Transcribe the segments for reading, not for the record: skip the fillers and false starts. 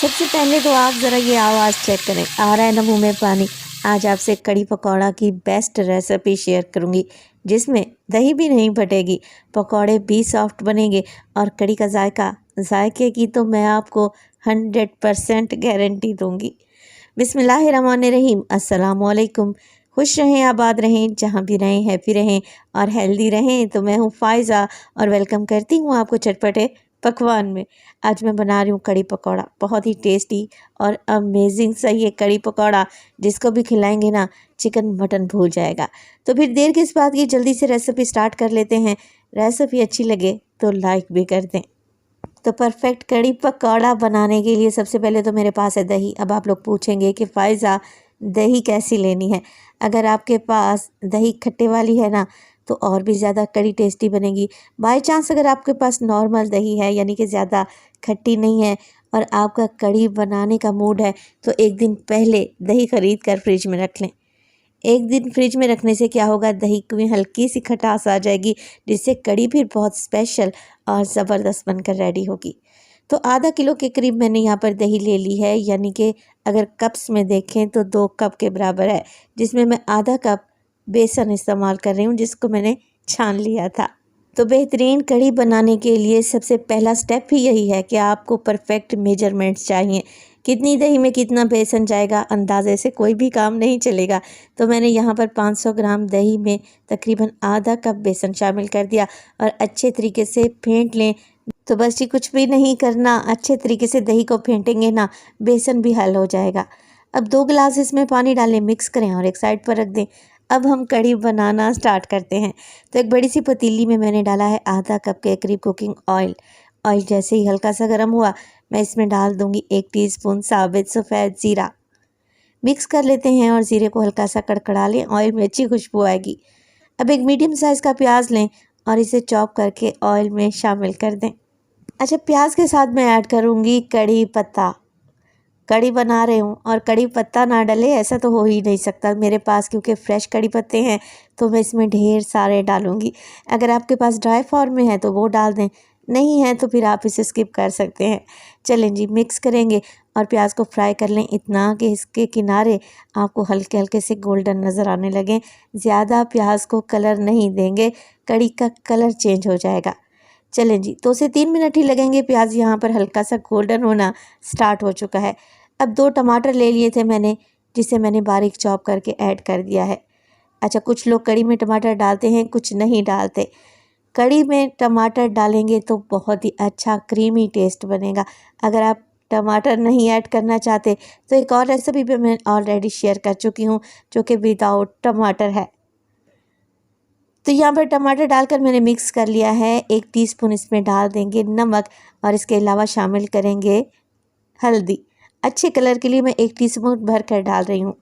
सबसे पहले तो आप ज़रा ये आवाज़ चेक करें, आ रहा है ना मुँह में पानी। आज आपसे कड़ी पकौड़ा की बेस्ट रेसिपी शेयर करूँगी, जिसमें दही भी नहीं फटेगी, पकौड़े भी सॉफ्ट बनेंगे और कड़ी का जायके की तो मैं आपको 100% गारंटी दूँगी। बिस्मिल्लाहिर्रहमानिर्रहीम, अस्सलामुअलैकुम। खुश रहें, आबाद रहें, जहाँ भी रहें हैप्पी रहें और हेल्दी रहें। तो मैं हूँ फ़ायज़ा और वेलकम करती हूँ आपको चटपटे पकवान में। आज मैं बना रही हूँ कड़ी पकौड़ा, बहुत ही टेस्टी और अमेजिंग सा ये कड़ी पकौड़ा, जिसको भी खिलाएंगे ना चिकन मटन भूल जाएगा। तो फिर देर किस बात की, जल्दी से रेसिपी स्टार्ट कर लेते हैं। रेसिपी अच्छी लगे तो लाइक भी कर दें। तो परफेक्ट कड़ी पकौड़ा बनाने के लिए सबसे पहले तो मेरे पास है दही। अब आप लोग पूछेंगे कि फ़ायज़ा दही कैसी लेनी है। अगर आपके पास दही खट्टे वाली है ना, तो और भी ज़्यादा कड़ी टेस्टी बनेगी। बाय चांस अगर आपके पास नॉर्मल दही है, यानी कि ज़्यादा खट्टी नहीं है और आपका कड़ी बनाने का मूड है, तो एक दिन पहले दही ख़रीद कर फ्रिज में रख लें। एक दिन फ्रिज में रखने से क्या होगा, दही में हल्की सी खटास आ जाएगी, जिससे कड़ी फिर बहुत स्पेशल और ज़बरदस्त बनकर रेडी होगी। तो आधा किलो के करीब मैंने यहाँ पर दही ले ली है, यानी कि अगर कप्स में देखें तो 2 कप के बराबर है, जिसमें मैं आधा कप बेसन इस्तेमाल कर रही हूँ, जिसको मैंने छान लिया था। तो बेहतरीन कड़ी बनाने के लिए सबसे पहला स्टेप ही यही है कि आपको परफेक्ट मेजरमेंट्स चाहिए। कितनी दही में कितना बेसन जाएगा, अंदाजे से कोई भी काम नहीं चलेगा। तो मैंने यहाँ पर 500 ग्राम दही में तकरीबन आधा कप बेसन शामिल कर दिया और अच्छे तरीके से फेंट लें। तो बस जी कुछ भी नहीं करना, अच्छे तरीके से दही को फेंटेंगे ना, बेसन भी हल हो जाएगा। अब 2 गिलास इसमें पानी डालें, मिक्स करें और एक साइड पर रख दें। अब हम कड़ी बनाना स्टार्ट करते हैं। तो एक बड़ी सी पतीली में मैंने डाला है आधा कप के करीब कुकिंग ऑयल। ऑयल जैसे ही हल्का सा गर्म हुआ, मैं इसमें डाल दूंगी 1 टीस्पून साबित सफ़ेद ज़ीरा। मिक्स कर लेते हैं और ज़ीरे को हल्का सा कड़कड़ा लें, ऑयल में अच्छी खुशबू आएगी। अब एक मीडियम साइज़ का प्याज लें और इसे चॉप करके ऑयल में शामिल कर दें। अच्छा, प्याज के साथ मैं ऐड करूँगी कड़ी पत्ता। कड़ी बना रही हूँ और कड़ी पत्ता ना डले ऐसा तो हो ही नहीं सकता। मेरे पास क्योंकि फ्रेश कड़ी पत्ते हैं, तो मैं इसमें ढेर सारे डालूँगी। अगर आपके पास ड्राई फॉर्म में है तो वो डाल दें, नहीं है तो फिर आप इसे स्किप कर सकते हैं। चलें जी, मिक्स करेंगे और प्याज को फ्राई कर लें इतना कि इसके किनारे आपको हल्के हल्के से गोल्डन नज़र आने लगें। ज़्यादा प्याज को कलर नहीं देंगे, कड़ी का कलर चेंज हो जाएगा। चलें जी, 2 से 3 मिनट ही लगेंगे। प्याज यहाँ पर हल्का सा गोल्डन होना स्टार्ट हो चुका है। अब 2 टमाटर ले लिए थे मैंने, जिसे मैंने बारीक चॉप करके ऐड कर दिया है। अच्छा, कुछ लोग कड़ी में टमाटर डालते हैं, कुछ नहीं डालते। कड़ी में टमाटर डालेंगे तो बहुत ही अच्छा क्रीमी टेस्ट बनेगा। अगर आप टमाटर नहीं ऐड करना चाहते तो एक और रेसिपी भी मैं ऑलरेडी शेयर कर चुकी हूँ, जो कि विदाउट टमाटर है। तो यहाँ पर टमाटर डालकर मैंने मिक्स कर लिया है। 1 टीस्पून इसमें डाल देंगे नमक और इसके अलावा शामिल करेंगे हल्दी। अच्छे कलर के लिए मैं 1 टीस्पून भर कर डाल रही हूँ।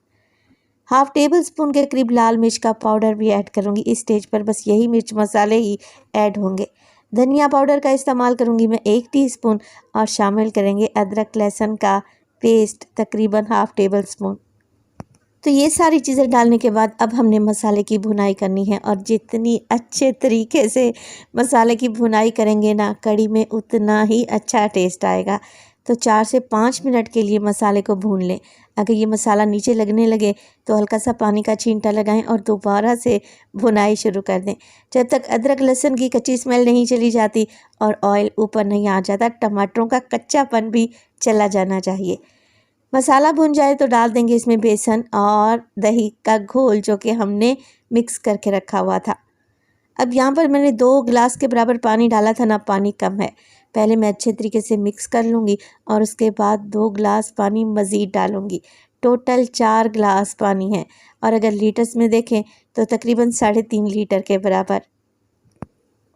हाफ टेबल स्पून के करीब लाल मिर्च का पाउडर भी ऐड करूँगी। इस स्टेज पर बस यही मिर्च मसाले ही ऐड होंगे। धनिया पाउडर का इस्तेमाल करूँगी मैं 1 टीस्पून और शामिल करेंगे अदरक लहसुन का पेस्ट तकरीबन हाफ टेबल स्पून। तो ये सारी चीज़ें डालने के बाद अब हमने मसाले की भुनाई करनी है और जितनी अच्छे तरीके से मसाले की भुनाई करेंगे ना, कड़ी में उतना ही अच्छा टेस्ट आएगा। तो 4 से 5 मिनट के लिए मसाले को भून लें। अगर ये मसाला नीचे लगने लगे तो हल्का सा पानी का छींटा लगाएं और दोबारा से भुनाई शुरू कर दें, जब तक अदरक लहसुन की कच्ची स्मेल नहीं चली जाती और ऑयल ऊपर नहीं आ जाता। टमाटरों का कच्चापन भी चला जाना चाहिए। मसाला भुन जाए तो डाल देंगे इसमें बेसन और दही का घोल, जो कि हमने मिक्स करके रखा हुआ था। अब यहाँ पर मैंने 2 गिलास के बराबर पानी डाला था ना, पानी कम है। पहले मैं अच्छे तरीके से मिक्स कर लूँगी और उसके बाद 2 गिलास पानी मज़ीद डालूँगी। टोटल 4 गिलास पानी है और अगर लीटर्स में देखें तो तकरीबन 3.5 लीटर के बराबर।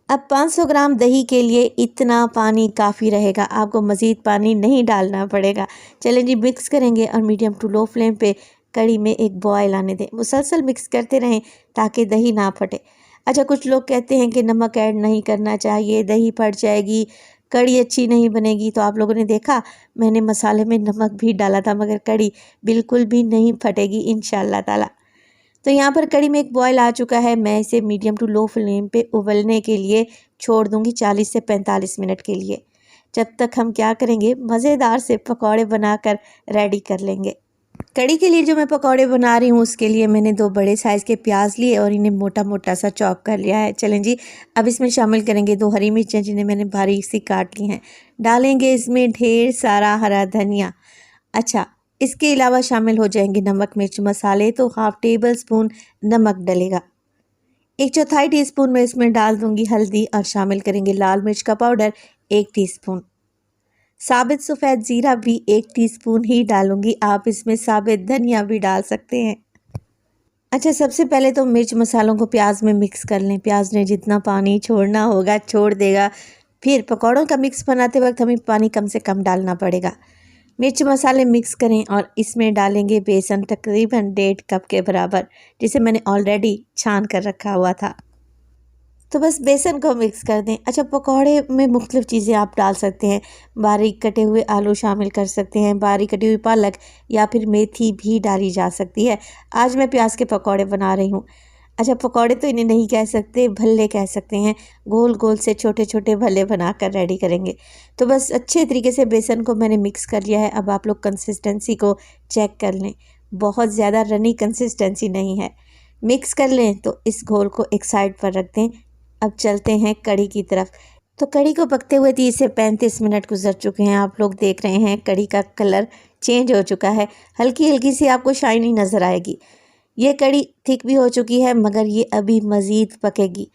अब 500 ग्राम दही के लिए इतना पानी काफ़ी रहेगा, आपको मज़ीद पानी नहीं डालना पड़ेगा। चलें जी, मिक्स करेंगे और मीडियम टू लो फ्लेम पे कड़ी में एक बॉयल आने दें। मुसलसल मिक्स करते रहें ताकि दही ना फटे। अच्छा, कुछ लोग कहते हैं कि नमक ऐड नहीं करना चाहिए, दही फट जाएगी, कड़ी अच्छी नहीं बनेगी। तो आप लोगों ने देखा, मैंने मसाले में नमक भी डाला था, मगर कड़ी बिल्कुल भी नहीं फटेगी इंशाअल्लाह ताला। तो यहाँ पर कड़ी में एक बॉयल आ चुका है। मैं इसे मीडियम टू लो फ्लेम पे उबलने के लिए छोड़ दूँगी 40 से 45 मिनट के लिए। जब तक हम क्या करेंगे, मज़ेदार से पकौड़े बनाकर रेडी कर लेंगे। कड़ी के लिए जो मैं पकौड़े बना रही हूँ उसके लिए मैंने 2 बड़े साइज़ के प्याज लिए और इन्हें मोटा मोटा सा चॉप कर लिया है। चलें जी, अब इसमें शामिल करेंगे 2 हरी मिर्चें जिन्हें मैंने बारीक सी काट ली हैं। डालेंगे इसमें ढेर सारा हरा धनिया। अच्छा, इसके अलावा शामिल हो जाएंगे नमक मिर्च मसाले, तो हाफ टेबल स्पून नमक डलेगा। 1/4 टीस्पून मैं इसमें डाल दूंगी हल्दी और शामिल करेंगे लाल मिर्च का पाउडर 1 टीस्पून। साबित सफ़ेद ज़ीरा भी 1 टीस्पून ही डालूंगी, आप इसमें साबित धनिया भी डाल सकते हैं। अच्छा, सबसे पहले तो मिर्च मसालों को प्याज में मिक्स कर लें। प्याज ने जितना पानी छोड़ना होगा छोड़ देगा। फिर पकौड़ों का मिक्स बनाते वक्त हमें पानी कम से कम डालना पड़ेगा। मिर्च मसाले मिक्स करें और इसमें डालेंगे बेसन तकरीबन 1.5 कप के बराबर, जिसे मैंने ऑलरेडी छान कर रखा हुआ था। तो बस बेसन को मिक्स कर दें। अच्छा, पकौड़े में मुख्तलिफ़ चीज़ें आप डाल सकते हैं। बारीक कटे हुए आलू शामिल कर सकते हैं, बारीक कटी हुई पालक या फिर मेथी भी डाली जा सकती है। आज मैं प्याज के पकौड़े बना रही हूँ। अच्छा, पकौड़े तो इन्हें नहीं कह सकते, भल्ले कह सकते हैं। गोल गोल से छोटे छोटे भल्ले बनाकर रेडी करेंगे। तो बस अच्छे तरीके से बेसन को मैंने मिक्स कर लिया है। अब आप लोग कंसिस्टेंसी को चेक कर लें, बहुत ज़्यादा रनी कंसिस्टेंसी नहीं है। मिक्स कर लें तो इस घोल को एक साइड पर रख दें। अब चलते हैं कड़ी की तरफ। तो कड़ी को पकते हुए 30 से 35 मिनट गुजर चुके हैं। आप लोग देख रहे हैं कड़ी का कलर चेंज हो चुका है, हल्की हल्की सी आपको शाइनी नज़र आएगी। ये कड़ी थिक भी हो चुकी है मगर ये अभी मज़ीद पकेगी।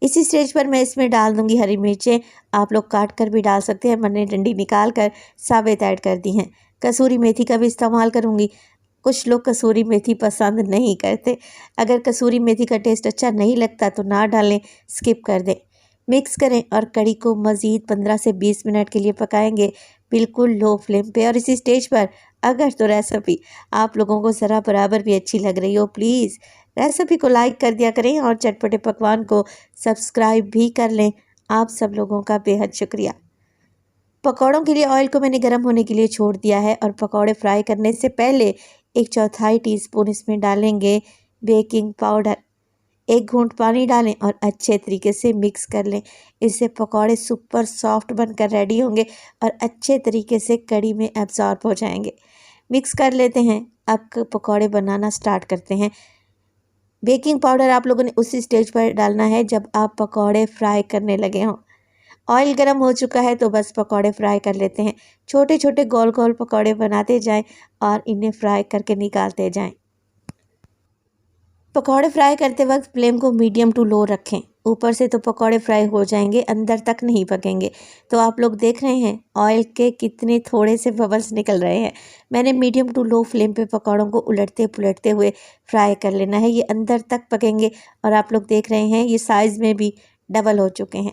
इसी स्टेज पर मैं इसमें डाल दूंगी हरी मिर्चें। आप लोग काट कर भी डाल सकते हैं, मैंने डंडी निकाल कर साबित ऐड कर दी हैं। कसूरी मेथी का भी इस्तेमाल करूंगी। कुछ लोग कसूरी मेथी पसंद नहीं करते। अगर कसूरी मेथी का टेस्ट अच्छा नहीं लगता तो ना डालें, स्किप कर दें। मिक्स करें और कड़ी को मज़ीद 15 से 20 मिनट के लिए पकाएंगे, बिल्कुल लो फ्लेम पे। और इसी स्टेज पर अगर तो रेसिपी आप लोगों को ज़रा बराबर भी अच्छी लग रही हो, प्लीज़ रेसिपी को लाइक कर दिया करें और चटपटे पकवान को सब्सक्राइब भी कर लें। आप सब लोगों का बेहद शुक्रिया। पकौड़ों के लिए ऑयल को मैंने गर्म होने के लिए छोड़ दिया है और पकौड़े फ्राई करने से पहले 1/4 टीस्पून इसमें डालेंगे बेकिंग पाउडर। 1 घूंट पानी डालें और अच्छे तरीके से मिक्स कर लें। इससे पकौड़े सुपर सॉफ्ट बनकर रेडी होंगे और अच्छे तरीके से कड़ी में एब्जॉर्ब हो जाएंगे। मिक्स कर लेते हैं। अब पकौड़े बनाना स्टार्ट करते हैं। बेकिंग पाउडर आप लोगों ने उसी स्टेज पर डालना है जब आप पकौड़े फ्राई करने लगे हों। ऑयल गर्म हो चुका है तो बस पकौड़े फ्राई कर लेते हैं। छोटे छोटे गोल गोल पकौड़े बनाते जाएं और इन्हें फ्राई करके निकालते जाएं। पकौड़े फ्राई करते वक्त फ्लेम को मीडियम टू लो रखें। ऊपर से तो पकौड़े फ्राई हो जाएंगे, अंदर तक नहीं पकेंगे। तो आप लोग देख रहे हैं ऑयल के कितने थोड़े से बबल्स निकल रहे हैं। मैंने मीडियम टू लो फ्लेम पे पकौड़ों को उलटते पुलटते हुए फ्राई कर लेना है। ये अंदर तक पकेंगे और आप लोग देख रहे हैं ये साइज़ में भी डबल हो चुके हैं।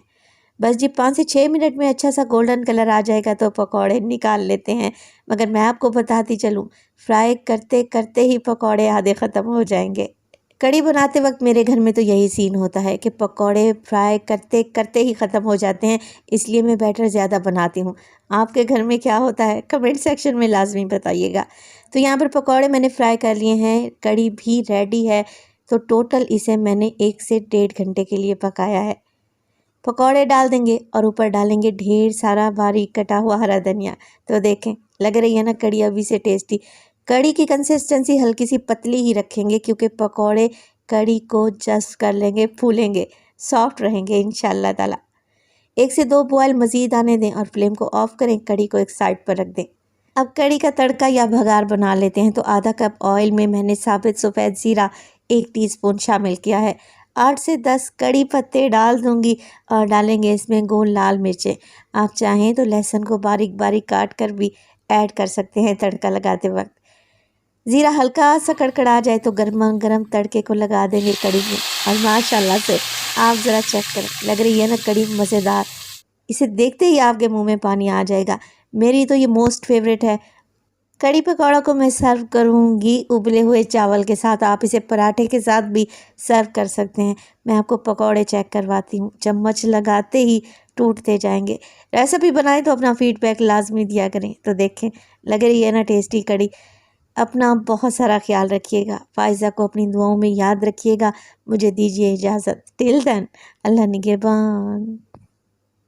बस जी 5 से 6 मिनट में अच्छा सा गोल्डन कलर आ जाएगा तो पकौड़े निकाल लेते हैं। मगर मैं आपको बताती चलूँ, फ्राई करते करते ही पकौड़े आधे ख़त्म हो जाएंगे। कड़ी बनाते वक्त मेरे घर में तो यही सीन होता है कि पकौड़े फ्राई करते करते ही ख़त्म हो जाते हैं, इसलिए मैं बैटर ज़्यादा बनाती हूँ। आपके घर में क्या होता है कमेंट सेक्शन में लाजमी बताइएगा। तो यहाँ पर पकौड़े मैंने फ्राई कर लिए हैं, कड़ी भी रेडी है। तो टोटल इसे मैंने 1 से 1.5 घंटे के लिए पकाया है। पकौड़े डाल देंगे और ऊपर डालेंगे ढेर सारा बारीक कटा हुआ हरा धनिया। तो देखें लग रही है ना कड़ी अभी से टेस्टी। कड़ी की कंसिस्टेंसी हल्की सी पतली ही रखेंगे क्योंकि पकौड़े कड़ी को जस्ट कर लेंगे, फूलेंगे, सॉफ्ट रहेंगे इंशाल्लाह ताला। 1 से 2 बॉयल मज़ीद आने दें और फ्लेम को ऑफ करें। कड़ी को एक साइड पर रख दें। अब कड़ी का तड़का या भगार बना लेते हैं। तो आधा कप ऑयल में मैंने साबित सफ़ेद ज़ीरा 1 टीस्पून शामिल किया है। 8 से 10 कड़ी पत्ते डाल दूंगी और डालेंगे इसमें गोल लाल मिर्चें। आप चाहें तो लहसुन को बारीक बारीक काट कर भी ऐड कर सकते हैं तड़का लगाते वक्त। ज़ीरा हल्का सा कड़कड़ा जाए तो गर्मा गर्म तड़के को लगा देंगे कड़ी में और माशाल्लाह से आप ज़रा चेक करें, लग रही है ना कड़ी मज़ेदार। इसे देखते ही आपके मुंह में पानी आ जाएगा। मेरी तो ये मोस्ट फेवरेट है। कड़ी पकौड़ा को मैं सर्व करूँगी उबले हुए चावल के साथ। आप इसे पराठे के साथ भी सर्व कर सकते हैं। मैं आपको पकौड़े चेक करवाती हूँ, चम्मच लगाते ही टूटते जाएंगे। रेसिपी बनाएं तो अपना फीडबैक लाजमी दिया करें। तो देखें लग रही है ना टेस्टी कड़ी। अपना बहुत सारा ख्याल रखिएगा। फ़ाइज़ा को अपनी दुआओं में याद रखिएगा। मुझे दीजिए इजाज़त। टिल देन अल्लाह निगहबान।